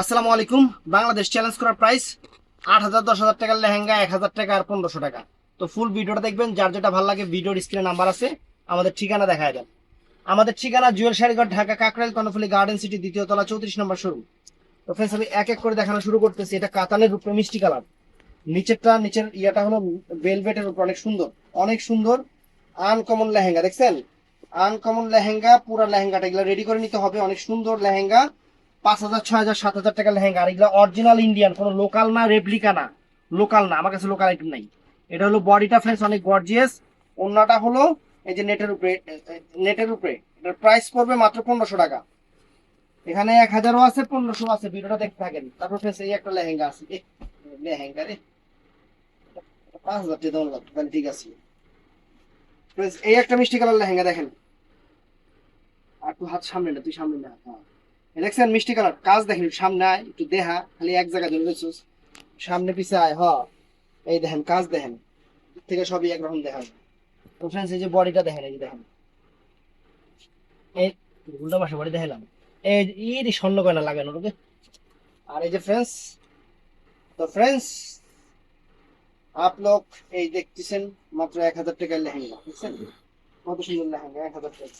আসসালামু আলাইকুম। বাংলাদেশ চ্যালেঞ্জ করার প্রাইস 8,000, 10,000 টাকার লেহেঙ্গা, 1,000 টাকা আর 1,500 টাকা। তো ফুল ভিডিওটা দেখবেন, যার যেটা ভালো লাগে ভিডিওর স্ক্রিনে নাম্বার আছে, আমাদের ঠিকানা দেখায় দেন। আমাদের ঠিকানা জুয়েল শাড়িঘর, ঢাকা কাকরাইল কর্ণফুলী গার্ডেন সিটি, দ্বিতীয় তলা, 34 নম্বর শোরুম। তো ফ্রেন্ডস, আমি এক এক করে দেখানো শুরু করতেছি। এটা কাতানের উপরে মিষ্টি কালার, নিচের ইয়াটা হলো ভেলভেটের উপর, অনেক সুন্দর, অনেক সুন্দর। আনকমন লেহেঙ্গা দেখছেন, আনকমন লেহেঙ্গা। পুরা লেহেঙ্গাটা এগুলো রেডি করে নিতে হবে, অনেক সুন্দর লেহেঙ্গা। 5,000, 6,000, 7,000 টাকার লেহেঙ্গা। আর এগুলো অরিজিনাল ইন্ডিয়ান, কোনো লোকাল না, রেপ্লিকা না। লোকাল না, আমার কাছে লোকাল আইটেম নাই। এটা হলো বডিটা ফ্রেন্ডস, অনেক গর্জিয়াস। ওন্নাটা হলো এই যে নেটের উপরে এটার প্রাইস পড়বে মাত্র 1,500 টাকা। এখানে 1,000ও আছে, 1,500 আছে, ভিডিওটা দেখতে থাকেন। তারপর ফ্রেন্ডস, এই একটা লেহেঙ্গা আছে। লেহেঙ্গা রে, 5,000 টাকা দাম লাগবে, তাহলে ঠিক আছে। Friends, এই একটা মিষ্টি কালার লেহেঙ্গা দেখেন। আর তুই হাত সামনে না, তুই সামনে না, হ্যাঁ। দেখছেন মিষ্টি কালার, কাজ দেখেন, সামনে আয় একটু দেহা, খালি এক জায়গায় ধরে রয়েছিস, সামনে পিছে আয়, হ। এই দেখেন কাজ দেখেন, দূর থেকে সবই একরকম দেখা যায়। তো ফ্রেন্ডস, এই যে বডিটা দেখেন, এই যে দেখেন, এই উল্টা পাশে বডি দেখালাম। এই স্বর্ণ গয়না লাগানো ওকে। আর এই যে ফ্রেন্ডস, তো ফ্রেন্ডস आप लोग এই দেখতেছেন মাত্র 1,000 টাকার লেহেঙ্গা, দেখছেন কত সুন্দর লেহেঙ্গা, 1,000 টাকা।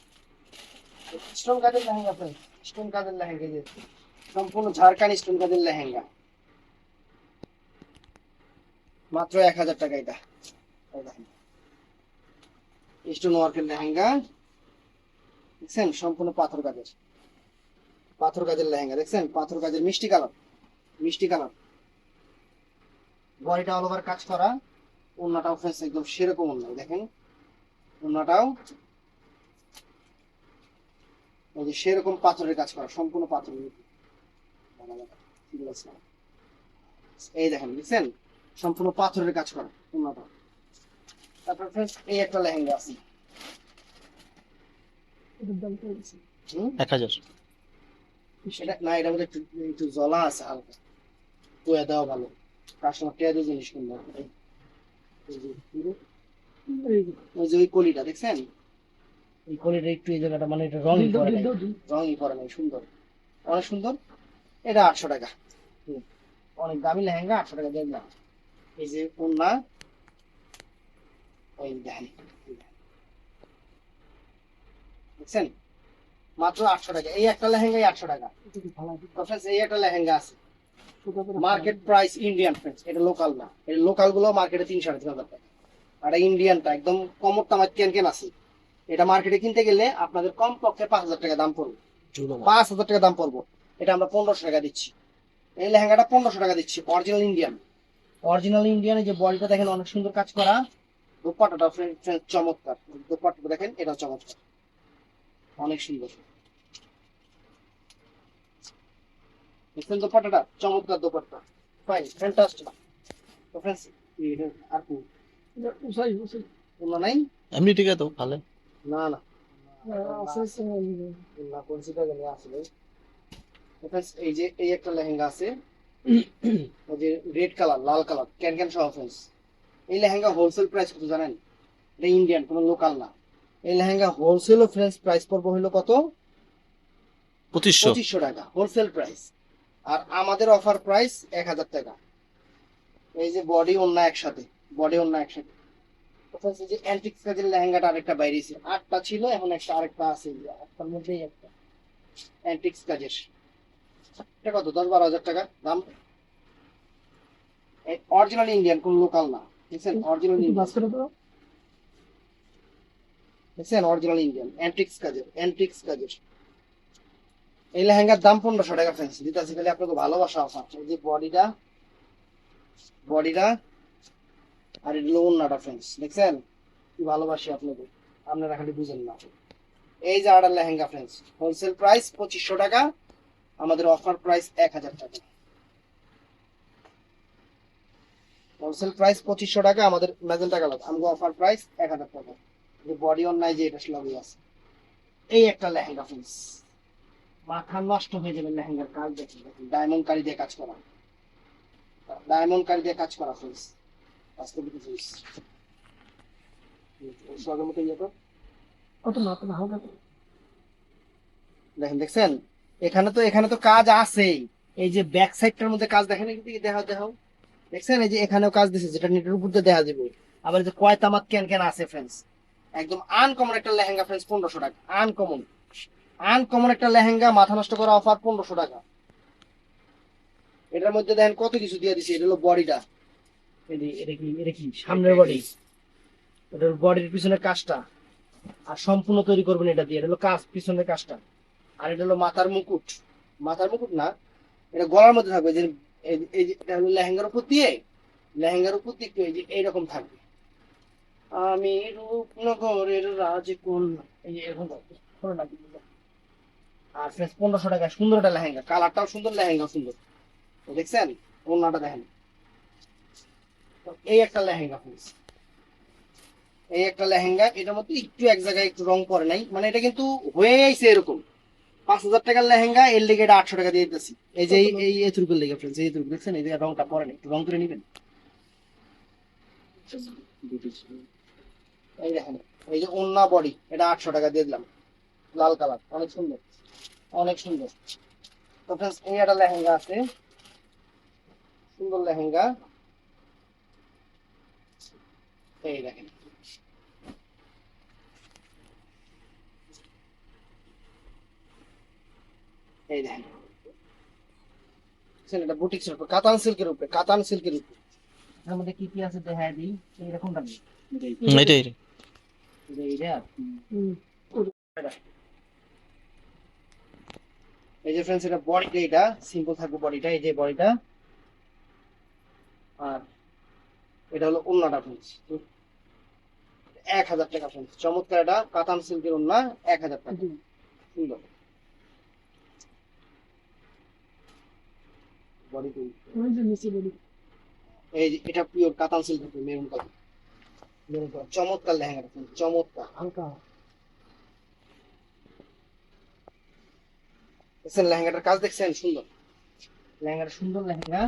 স্টোন কাজের লেহেঙ্গা ফ্রেন্ডস, স্টোন কাজের লেহেঙ্গা, যে সম্পূর্ণ ঝাড়খান্ড স্টোন কাজের লেহেঙ্গা, মাত্র 1,000 টাকা। এটা এই দেখেন, স্টোন ওয়ার্কের লেহেঙ্গা, দেখছেন সম্পূর্ণ পাথর কাজের, পাথর কাজের লেহেঙ্গা, দেখছেন পাথর কাজের, মিষ্টি কালার, মিষ্টি কালার। বডিটা অল ওভার কাজ করা। ওন্নাটাও ফ্রেন্ডস একদম সেরকম ওন্না, দেখেন ওন্নাটাও ওই যে সেরকম পাথরের কাজ করা, সম্পূর্ণ পাথরের। এই দেখেন, দেখছেন সম্পূর্ণ পাথরের কাজ করা ওন্নাটা। তারপর ফ্রেন্ডস, এই একটা লেহেঙ্গা আছে। হুম? 1,000। এটা না, এটার মধ্যে একটু একটু জ্বলা আছে হালকা, কুয়া দেওয়া ভালো। কাস্টমার টিয়া দিয়ে জিনিস কিনবো। ওই যে ওই কলিটা দেখছেন, এই কলিটা একটু এই জায়গাটা, মানে এটা রঙই করে নাই, রঙই করে নাই, সুন্দর, অনেক সুন্দর। এটা 800 টাকা। হুম, অনেক দামি লেহেঙ্গা, 800 টাকা দেন না। এই যে ওন্না, এই দেখেন, দেখছেন মাত্র 800 টাকা। এই একটা লেহেঙ্গাই 800 টাকা। তো friends, এই একটা লেহেঙ্গা আছে, মার্কেট প্রাইস ইন্ডিয়ান ফ্রেন্ডস, এটা লোকাল না। এই লোকাল গুলো মার্কেটে 3,500 টাকা। আর ইন্ডিয়ানটা একদম কমর তামার কেন কেন আছে। এটা মার্কেটে কিনতে গেলে আপনাদের কম পক্ষে 5,000 টাকা দাম পড়বে, 5,000 টাকা দাম পড়বো। এটা আমরা 1,500 টাকা দিচ্ছি। এই লেহেঙ্গাটা 1,500 টাকা দিচ্ছি, অরিজিনাল ইন্ডিয়ান। অরিজিনাল ইন্ডিয়ান, যে বডিটা দেখেন অনেক সুন্দর কাজ করা। দোপাট্টাটা ফ্রেন্ড চমৎকার, দোপাট্টাটা দেখেন, এটা চমৎকার, অনেক সুন্দর। দেখছেন দোপাট্টাটা, চমৎকার দোপাট্টা, ফাইন, ফ্যান্টাস্টিক। তো ফ্রেন্ডস, আর কি কোনো নাই? এমনি ঠিক আছে তো ভালো। না না, না কনসিডার জানি আসলে। তো friends, এই যে এই একটা লেহেঙ্গা আছে, ওই যে red colour, Lal colour, can can সহ ফ্রেন্ডস। এই লেহেঙ্গা হোলসেল প্রাইস কত জানেন? এটা ইন্ডিয়ান, কোনো লোকাল না। এই লেহেঙ্গা হোলসেল ফ্রেন্ডস প্রাইস পড়বে হলো কত? 2500। 2,500 টাকা হোলসেল প্রাইস। আর আমাদের অফার প্রাইস 1,000 টাকা। এই যে বডি ওন্না একসাথে, বডি ওন্না একসাথে। অথচ এই যে অ্যান্টিক্স কাজের লেহেঙ্গাটা আরেকটা বাইরেছে, 8টা ছিল, এখন একটা আরেকটা আছে, এই যে 8টার মধ্যেই একটা অ্যান্টিক্স কাজের। এটা কত, 10-12 হাজার টাকা দাম। অরিজিনাল ইন্ডিয়ান, কোন লোকাল না। দেখছেন অরিজিনাল ইন্ডিয়ান, দেখছেন অরিজিনাল ইন্ডিয়ান, অ্যান্টিক্স কাজের, অ্যান্টিক্স কাজের। এই লেহেঙ্গার দাম 1,500 টাকা ফ্রেন্ডস, দিতেছি খালি আপনাকে ভালোবাসা অফার। এই যে বডিটা, বডিটা, আর এটা হলো ওন্নাটা ফ্রেন্ডস, দেখছেন কি ভালোবাসি আপনাকে, আপনারা খালি বুঝেন না। এই যে আড়ার লেহেঙ্গা ফ্রেন্ডস, হোলসেল প্রাইস 2,500 টাকা, আমাদের অফার প্রাইস 1,000 টাকা। হোলসেল প্রাইস 2,500 টাকা, আমাদের ম্যাজেন্টা কালার, আমাদের অফার প্রাইস 1,000 টাকা। যে বডি অন্যায় যে এটা লগই আছে। এই একটা লেহেঙ্গা ফ্রেন্ডস, মাথা নষ্ট হয়ে যাবে লেহেঙ্গার কাজ দেখেন, দেখেন ডায়মন্ড কারি দিয়ে কাজ করা, ডায়মন্ড কারি দিয়ে কাজ করা ফ্রেন্ডস, বাস্তবিক জিনিস। স্বাগত মতো ইয়ে তো, দেখেন, দেখছেন এখানে তো কাজ আছেই। এই যে ব্যাক সাইডটার মধ্যে কাজ দেখেন, এদিকে দেখাও দেখাও, দেখছেন এই যে এখানেও কাজ দিছে যেটা নেটের উপর দিয়ে দেখা যাবে। আবার এই যে কয়তামাত ক্যান ক্যান আছে ফ্রেন্ডস, একদম আনকমন একটা লেহেঙ্গা ফ্রেন্ডস, 1500 টাকা। আনকমন, আনকমন একটা লেহেঙ্গা, মাথা নষ্ট করা অফার, 1500 টাকা। এটার মধ্যে দেখেন কত কিছু দিয়ে দিছে। এটা হলো বডিটা, এটা কি সামনের বডি, এটার বডির পিছনের কাজটা, আর সম্পূর্ণ তৈরি করবেন এটা দিয়ে। এটা হলো কাজ, পিছনের কাজটা। আর এটা হলো মাথার মুকুট, মাথার মুকুট না, এটা গলার মধ্যে থাকবে যে এই যে এটা হলো লেহেঙ্গার উপর দিয়ে, লেহেঙ্গার উপর দিয়ে একটু এই যে এইরকম থাকবে, আমি রূপনগরের রাজকন্যা, এই যে এরকম থাকবে। শোনো না, আর ফ্রেন্ডস 1500 টাকা সুন্দর একটা লেহেঙ্গা, কালারটাও সুন্দর, লেহেঙ্গাও সুন্দর। তো দেখছেন ওড়নাটা দেখেন। তো এই একটা লেহেঙ্গা ফ্রেন্ডস, এই একটা লেহেঙ্গা, এটার মধ্যে একটু এক জায়গায় একটু রং পড়ে নাই, মানে এটা কিন্তু হয়ে আইছে এরকম। 5000 টাকার লেহেঙ্গা, এর লেগে এটা 800 টাকা দিয়ে দিতেছি। এই যে এই এতটুকুর লেগে ফ্রেন্ডস, এই এতটুকু দেখছেন, এই জায়গায় রংটা পড়ে নাই, একটু রং করে নিবেন। এই দেখেন, এই যে ওন্না বডি, এটা 800 টাকা দিয়ে দিলাম, লাল কালার, অনেক সুন্দর, অনেক সুন্দর। তো ফ্রেন্ডস এই একটা লেহেঙ্গা আছে, সুন্দর লেহেঙ্গা, এই দেখেন। এই দেখেন, দেখছেন, এটা বুটিক্সের উপর, কাতান সিল্কের উপরে, কাতান সিল্কের উপরে। এর মধ্যে কি কি আছে দেখা দিই, এইরকমটা নেই, এটাই এইটা। এই যে ফ্রেন্ডস এটা বডিটা, এটা সিম্পল থাকবে বডিটা, এই যে বডিটা। আর এটা হলো ওন্নাটা ফ্রেন্ডস, 1000 টাকা ফ্রেন্ডস, চমৎকার, এটা কাতান সিল্কের ওন্না, 1000 টাকা, সুন্দর বডি। এই যে এটা পিওর কাতান সিল্কের, মেরুন কালার, মেরুন কালার, চমৎকার লেহেঙ্গাটা friends, চমৎকার হালকা। দেখছেন লেহেঙ্গাটার কাজ, দেখছেন সুন্দর, লেহেঙ্গাটা সুন্দর লেহেঙ্গা,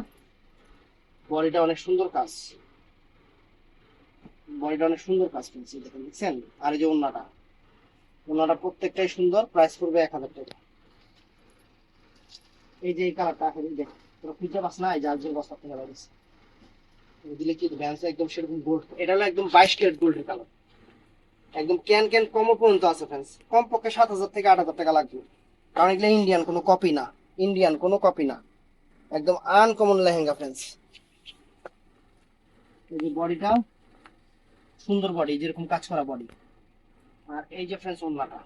বডিটা অনেক সুন্দর কাজ, বডিটা অনেক সুন্দর কাজ ফ্রেন্ডস, এই দেখেন, দেখছেন। আর এই যে ওন্নাটা, ওন্নাটা প্রত্যেকটাই সুন্দর, প্রাইস পড়বে 1000 টাকা। এই যে এই কালারটা দেখেন, পুরো খুঁজে পাস না, এই জাল যে বস্তা থেকে লাগিয়েছে দিলে কি ব্যান্স একদম সেরকম গোল্ড, এটা হলো একদম 22 ক্যারেট গোল্ডের কালার, একদম ক্যান ক্যান কমও পর্যন্ত আছে ফ্রেন্ডস, কমপক্ষে 7000 থেকে 8000 টাকা লাগবে, কারণ এগুলো ইন্ডিয়ান কোনো কপি না, ইন্ডিয়ান কোনো কপি না, একদম আনকমন লেহেঙ্গা ফ্রেন্ডস। এই যে বডিটা সুন্দর, বডি যেরকম কাজ করা বডি। আর এই যে ফ্রেন্ডস ওন্নাটা,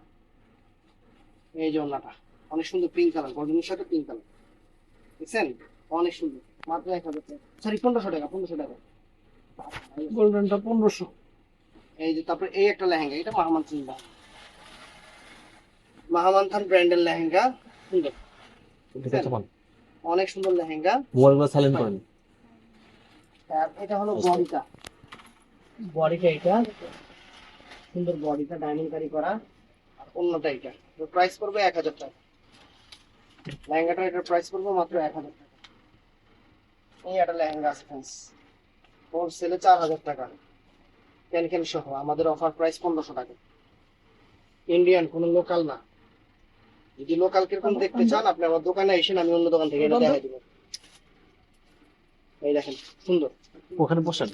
এই যে ওন্নাটা অনেক সুন্দর, পিঙ্ক কালার, গর্জনের সাথে পিঙ্ক কালার, দেখছেন, অনেক সুন্দর, মাত্র 1000 টাকা, সরি 1500 টাকা, 1500 টাকা, গোল্ডেনটা 1500। এই যে তারপর এই একটা লেহেঙ্গা, এটা মাহমান খান, মাহমান খান ব্র্যান্ডের লেহেঙ্গা, সুন্দর, দেখছেন? অনেক সুন্দর লেহেঙ্গা। মোবাইলগুলো সাইলেন্ট করেন। আর এটা হলো বডিটা, বডিটা এটা সুন্দর, বডিটা ডায়মন্ড কারি করা। আর অন্যটা এটা, প্রাইস পড়বে 1000 টাকা, লেহেঙ্গাটা এটার প্রাইস পড়বে মাত্র 1000 টাকা। এই একটা লেহেঙ্গা আছে ফ্রেন্ডস, ওর সেলে 4000 টাকা, ক্যান ক্যান সহ, আমাদের অফার প্রাইস 1500 টাকা, ইন্ডিয়ান কোনো লোকাল না। যদি লোকাল কিরকম দেখতে চান আপনি আমার দোকানে এসে, আমি অন্য দোকান থেকে এটা দেখাই দিব। এই দেখেন সুন্দর, ওখানে বসেন।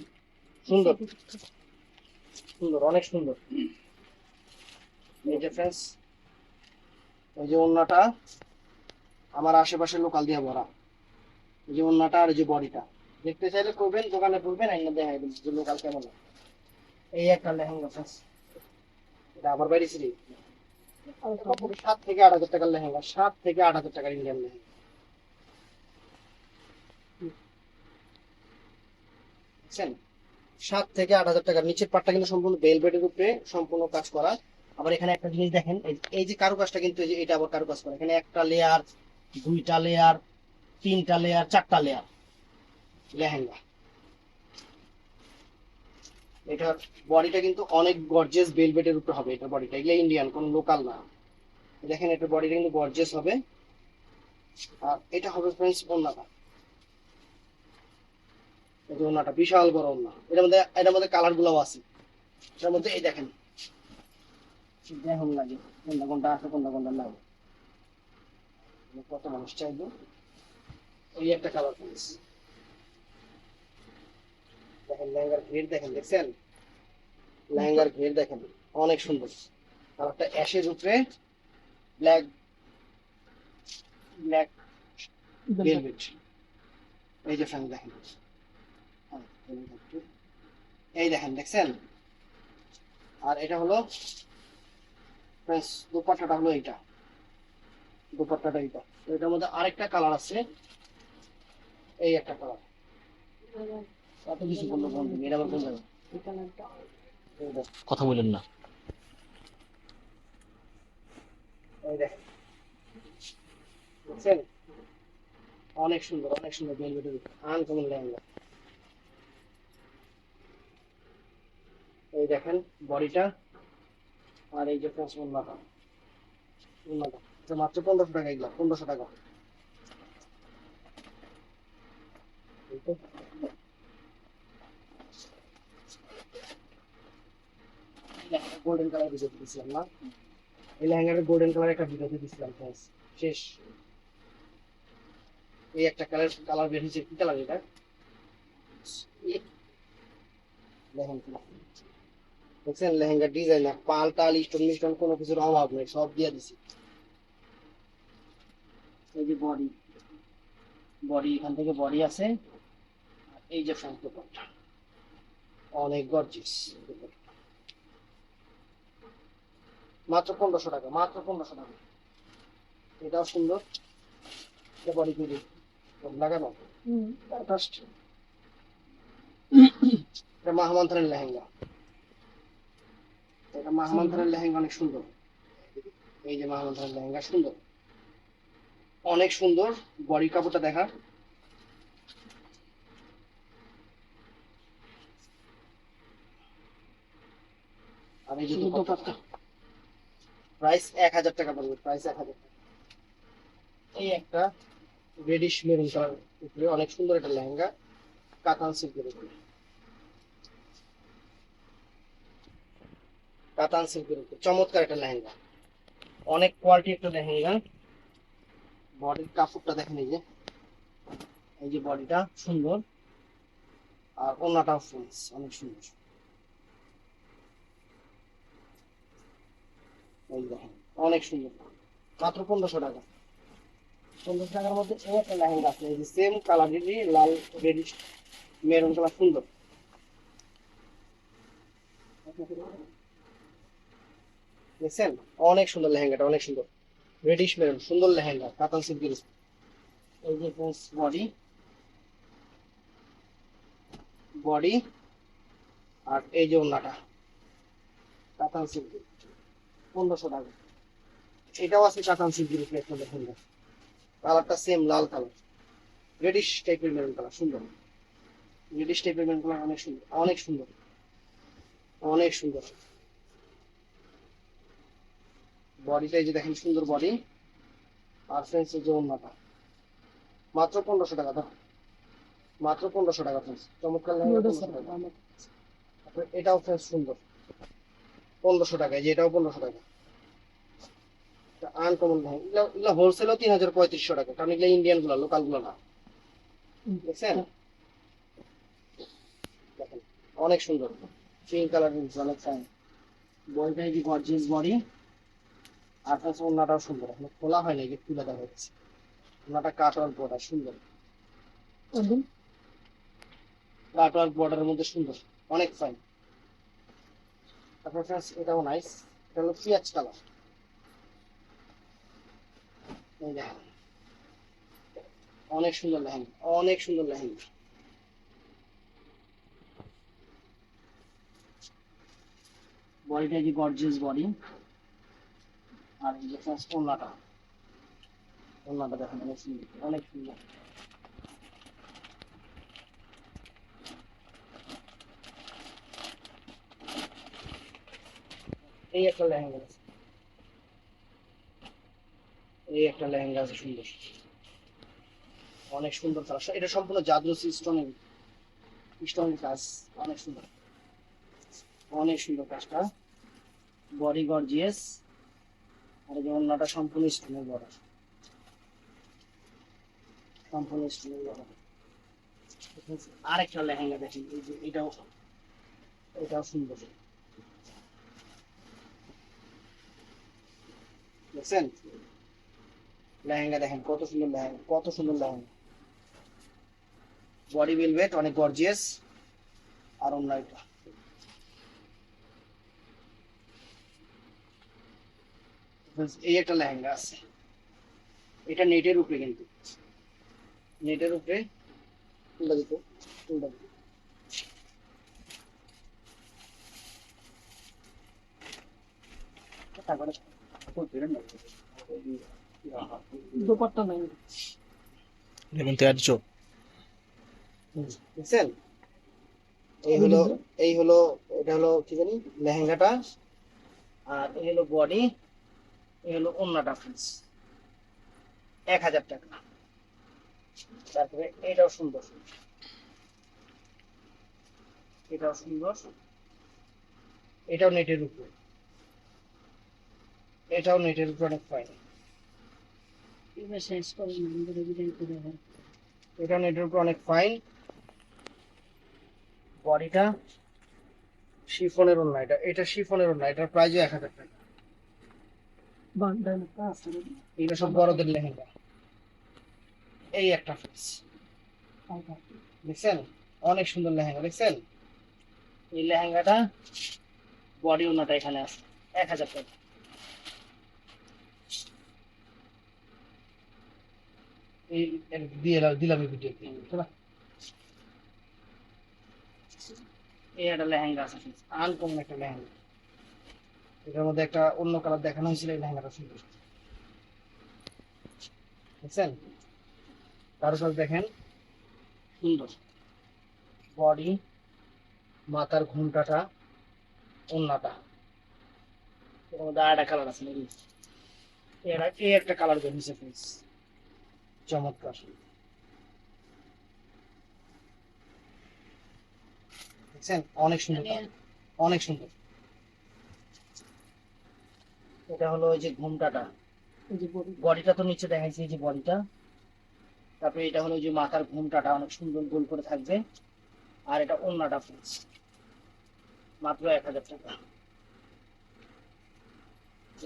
সুন্দর, সুন্দর, অনেক সুন্দর। এই যে ফ্রেন্ডস, এই যে ওন্নাটা আমার আশেপাশে লোকাল দিয়ে ভরা, এই যে ওন্নাটা আর এই যে বডিটা, দেখতে চাইলে করবেন, দোকানে পড়বেন, আইনা দেখাই দেবেন যে লোকাল কেমন লাগে। এই একটা লেহেঙ্গা ফ্রেন্ডস, এটা আমার বাড়ি ছিল 7 থেকে 8000 টাকার লেহেঙ্গা, 7 থেকে 8000 টাকার ইন্ডিয়ান লেহেঙ্গা, বুঝছেন, 7 থেকে 8000 টাকার। নিচের পাটটা কিন্তু সম্পূর্ণ বেলভেটের উপরে সম্পূর্ণ কাজ করা। আবার এখানে একটা জিনিস দেখেন, এই যে কারুকাজটা কিন্তু, এই যে এটা আবার কারুকাজ করা, এখানে একটা লেয়ার, দুইটা লেয়ার, তিনটা লেয়ার, চারটা লেয়ার লেহেঙ্গা। এটার বডিটা কিন্তু অনেক গর্জিয়াস বেলভেটের উপরে হবে, এটার বডিটা, এগুলো ইন্ডিয়ান কোন লোকাল না। দেখেন এটার বডিটা কিন্তু গর্জিয়াস হবে। আর এটা হবে ফ্রেন্ডস ওন্নাটা, এই যে ওন্নাটা বিশাল বড় ওন্না, এটার মধ্যে কালার গুলাও আছে, এটার মধ্যে এই দেখেন, দেখুন লাগে কোনটা কোনটা আছে, কোনটা কোনটা নাই, কত মানুষ চাইবে। এই একটা কালার পিস দেখেন, লেহেঙ্গার ঘের দেখেন, দেখছেন লেহেঙ্গার ঘের দেখেন, অনেক সুন্দর কালারটা, অ্যাশের উপরে ব্ল্যাক ব্ল্যাক ভেলভেট। এই যে ফ্রেন্ড দেখেন, এই দেখেন, দেখছেন। আর এটা হলো ফ্রেন্ডস দুপাট্টাটা হলো এইটা, দুপাট্টাটা এইটা। তো এটার মধ্যে আরেকটা কালার আছে, এই একটা কালার। কত কিছু বললো বন্ধু, এটা আবার কোন জায়গা? এই দেখেন, কথা বলেন না। এই দেখেন, দেখছেন অনেক সুন্দর, অনেক সুন্দর ভেলভেটের আনকমন লেহেঙ্গা। এই দেখেন বডিটা, আর এই যে ফ্রেন্ডস ওন্নাটা, ওন্নাটা এটা মাত্র 1500 টাকা, এগুলা 1500 টাকা। গোল্ডেন কালার ভিডিও দিয়েছিলাম না, এই লেহেঙ্গাটা গোল্ডেন কালার একটা ভিডিওতে দিয়েছিলাম ফ্রেন্ডস, শেষ। এই একটা কালার কালার বের হয়েছে, কি কালার এটা? লেহেঙ্গা দেখছেন, লেহেঙ্গার ডিজাইন না, পাল টাল স্টোন মিস্টোন কোনো কিছুর অভাব নেই, সব দিয়ে দিছি। এই যে বডি, বডি এখান থেকে বডি আছে, আর এই যে ফ্রন্ট দুপাট্টা, অনেক গর্জিয়াস। মাত্র 1500 টাকা, মাত্র 1500 টাকা। এটাও সুন্দর, এটা বডি করে লাগানো ফার্স্ট। এটা মাহমান্থানের লেহেঙ্গা, এটা মাহমান্থানের লেহেঙ্গা অনেক সুন্দর। এই যে মাহমান্থানের লেহেঙ্গা সুন্দর, অনেক সুন্দর। বডি কাপড়টা দেখা, আর এই যে দুপাট্টা, প্রাইস 1000 টাকা পড়বে, প্রাইস 1000 টাকা। এই একটা রেডিশ মেরুন কালার উপরে অনেক সুন্দর একটা লেহেঙ্গা, কাতান সিল্কের উপরে, কাতান সিল্কের উপরে চমৎকার একটা লেহেঙ্গা, অনেক কোয়ালিটি একটা লেহেঙ্গা। বডির কাপড়টা দেখেন, এই যে বডিটা সুন্দর, আর ওন্নাটাও ফ্রেন্স অনেক সুন্দর। এই দেখেন অনেক সুন্দর, মাত্র 1500 টাকা। 1500 টাকার মধ্যে এই একটা লেহেঙ্গা আছে, এই যে সেম কালারেরই লাল রেডিশ মেরুন কালার, সুন্দর। দেখছেন অনেক সুন্দর লেহেঙ্গাটা, অনেক সুন্দর রেডিশ মেরুন, সুন্দর লেহেঙ্গা, কাতান সিল্কের। এই যে ফ্রেন্স বডি, বডি আর এই যে ওন্নাটা, কাতান সিল্কের, 1500 টাকা। এটাও আছে কাতান সিল্কের উপরে একটা লেহেঙ্গা, কালারটা সেম লাল কালার, রেডিশ টাইপের মেরুন কালার, সুন্দর রেডিশ টাইপের মেরুন কালার, অনেক সুন্দর, অনেক সুন্দর, অনেক সুন্দর। বডিটা এই যে দেখেন, সুন্দর বডি, আর ফ্রেন্স যে ওন্নাটা, মাত্র 1500 টাকা দাম, মাত্র 1500 টাকা ফ্রেন্স, চমৎকার লেহেঙ্গা 1500 টাকা। তারপরে এটাও ফ্রেন্স সুন্দর, 1500 টাকা, এই যে এটাও 1500 টাকা। আনকমন লেহেঙ্গা, এগুলো হোলসেলও 3500 টাকা, কারণ এগুলো ইন্ডিয়ান গুলা, লোকাল গুলো না। দেখছেন দেখেন অনেক সুন্দর, পিঙ্ক কালার, অনেক ফাইন। বডিটা এই যে গর্জিয়াস বডি, আর ফ্রেন্স ওন্নাটাও সুন্দর, এখন খোলা হয় না, এই যে তুলে দেখা যাচ্ছে। ওন্নাটা কাটওয়ার্ক বর্ডার, সুন্দর কাটওয়ার্ক বর্ডারের মধ্যে, সুন্দর অনেক ফাইন। তারপর ফ্রেন্ডস এটাও নাইস, এটা হলো পিঁয়াজ কালার। এই দেখেন অনেক সুন্দর লেহেঙ্গা, অনেক সুন্দর লেহেঙ্গা। বডিটা যে গর্জিয়াস বডি, আর এই যে ফ্রেন্ডস ওন্নাটা, ওন্নাটা দেখেন অনেক সুন্দর, অনেক সুন্দর। এই একটা লেহেঙ্গা আছে, এই একটা লেহেঙ্গা আছে সুন্দর, অনেক সুন্দর কালার। এটা সম্পূর্ণ জাদরসি স্টোনের, স্টোনের কাজ, অনেক সুন্দর, অনেক সুন্দর কাজটা। বডি গর্জিয়াস, আর এই যে ওন্নাটা সম্পূর্ণ স্টোনের বর্ডার। সম্পূর্ণ স্টোনের করা। আরেকটা লেহেঙ্গা দেখেন, এই যে এটাও সুন্দর, দেখছেন? লেহেঙ্গা দেখেন কত সুন্দর লেহেঙ্গা, কত সুন্দর লেহেঙ্গা। বডি ভেলভেট, অনেক গর্জিয়াস। আর অন্য এটা এই একটা লেহেঙ্গা আছে, এটা নেটের উপরে, কিন্তু নেটের উপরে তুলে দিত, তুলে দিত। তারপরে দোপাট্টা নাই, দেখুন ত্যায্য। বুঝছেন? এই হলো এটা হলো কি জানি লেহেঙ্গাটা, আর এই হলো বডি, এই হলো ওন্নাটা ফ্রেন্ডস, 1000 টাকা। তারপরে এটাও সুন্দর, এটাও সুন্দর, এটাও নেটের উপরে, এটাও নেটের উপরে অনেক ফাইন। এটা নেটের উপরে অনেক ফাইন। বডিটা শিফনের ওড়না, এটা শিফনের ওড়না, এটার প্রাইস 1000 টাকা। এগুলো সব বড়দের লেহেঙ্গা। এই একটা ফ্রেন্ডস, দেখছেন? অনেক সুন্দর লেহেঙ্গা, দেখছেন? এই লেহেঙ্গাটা বডি ওড়নাটা এখানে আছে, 1000 টাকা। এই দিলাম এই ভিডিও, এই একটা লেহেঙ্গা আছে, আনকমন একটা লেহেঙ্গা। এটার মধ্যে একটা অন্য কালার দেখানো হয়েছিল, এই লেহেঙ্গাটা সুন্দর, দেখছেন? তার উপর দেখেন সুন্দর বডি, মাথার ঘুমটাটা, ওন্নাটা, এর মধ্যে আরেকটা কালার আছে নাকি? এই একটা কালার বের হয়েছে ফ্রেন্ডস, চমৎকার, দেখছেন? অনেক সুন্দর colour, অনেক সুন্দর। এটা হলো ওই যে ঘুমটাটা, বডিটা তো নিচে দেখাইছি, এই যে বডিটা। তারপরে এটা হলো ওই যে মাথার ঘুমটাটা, অনেক সুন্দর গোল করে থাকবে। আর এটা ওন্নাটা ফ্রেন্ডস, মাত্র 1000 টাকা।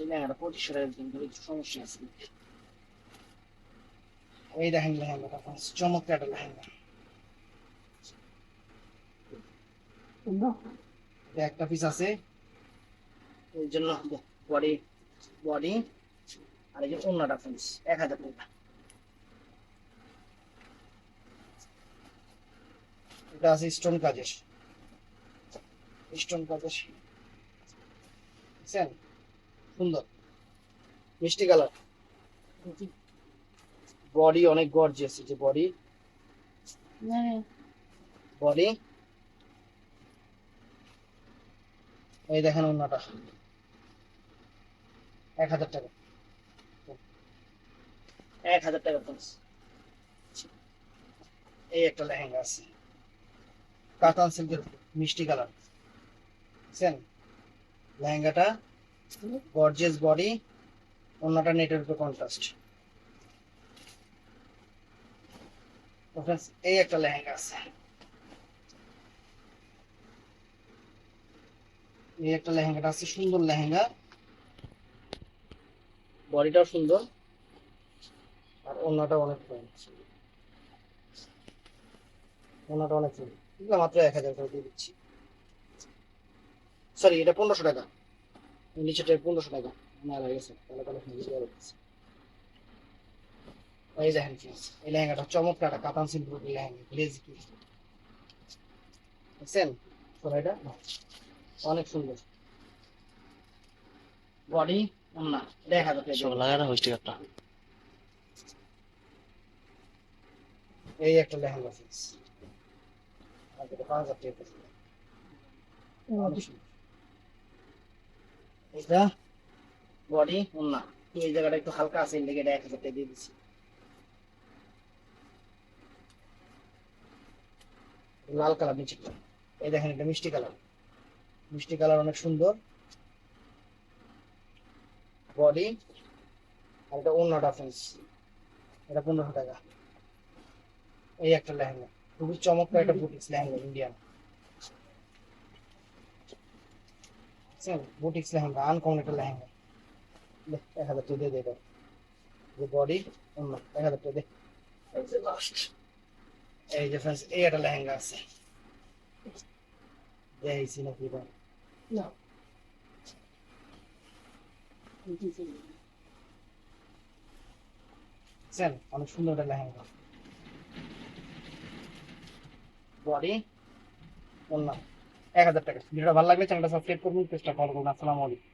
এই লেহেঙ্গাটা 2500 টাকা কিন্তু একটু সমস্যা আছে। এই দেখেন লেহেঙ্গাটা ফ্রেন্ডস, চমৎকার একটা লেহেঙ্গা। এটা একটা পিস আছে, এই জন্য বডি, বডি আর এই যে ওন্নাটা ফ্রেন্ডস 1000 টাকা। এটা আছে স্টোন কাজের, স্টোন কাজের, বুঝছেন? সুন্দর মিষ্টি কালার, বডি অনেক গর্জিয়াস, যে বডি, বডি এই দেখেন ওন্নাটা 1000 টাকা, 1000 টাকা ফ্রেন্ডস। এই একটা লেহেঙ্গা আছে কাতান সিল্কের মিষ্টি কালার, বুঝছেন? লেহেঙ্গাটা গর্জিয়াস বডি, ওন্নাটা নেটের উপর কন্ট্রাস্ট। এই একটা লেহেঙ্গা আছে, এই একটা লেহেঙ্গাটা আছে, সুন্দর লেহেঙ্গা, বডিটাও সুন্দর, আর ওন্নাটা অনেক ফাইন, ওন্নাটা অনেক সুন্দর। এগুলো মাত্র 1000 করে দিয়ে দিচ্ছি, সরি এটা 1500 টাকা, নিচেটা 1500 টাকা, না হয়ে গেছে তাহলে তাহলে এই দেখেন friends, এই লেহেঙ্গাটা চমৎকার একটা কাতান সিল্কের লেহেঙ্গা, গ্লেজ কি, দেখছেন? এটা অনেক সুন্দর, বডি, ওন্না, 1000 টাকা সব দিয়ে লাগানো হয়েছে একটা। এই একটা লেহেঙ্গা ফ্রেন্ডস, আর এটা 5000 টাকা পড়বে। অনেক সুন্দর। এটা বডি, ওন্না, এই জায়গাটা একটু হালকা আছে, এর লেগে এটা 1000 টাকা দিয়ে দিচ্ছি। লাল কালার নিচে, এই দেখেন এটা মিষ্টি কালার, মিষ্টি কালার অনেক সুন্দর, বডি, আর এটা ওন্নাটা ফ্রেন্ডস, এটা 1500 টাকা। এই একটা লেহেঙ্গা, খুবই চমৎকার একটা boutiques lehenga Indian. Boutiques lehenga, uncommon একটা লেহেঙ্গা। 1,000 টাকা দিয়ে দেবে। যে বডি, অন্য 1,000 টাকা দে। এই যে লাস্ট, এই যে ফ্রেন্ডস, এই একটা লেহেঙ্গা আছে, দেখছি নাকি ভাই না, বুঝছেন? অনেক সুন্দর একটা লেহেঙ্গা, বডি, অন্য 1,000 টাকা। ভিডিওটা ভালো লাগলে চ্যানেলটা সাবস্ক্রাইব করুন, পেজটা ফলো করুন। আসসালামু আলাইকুম।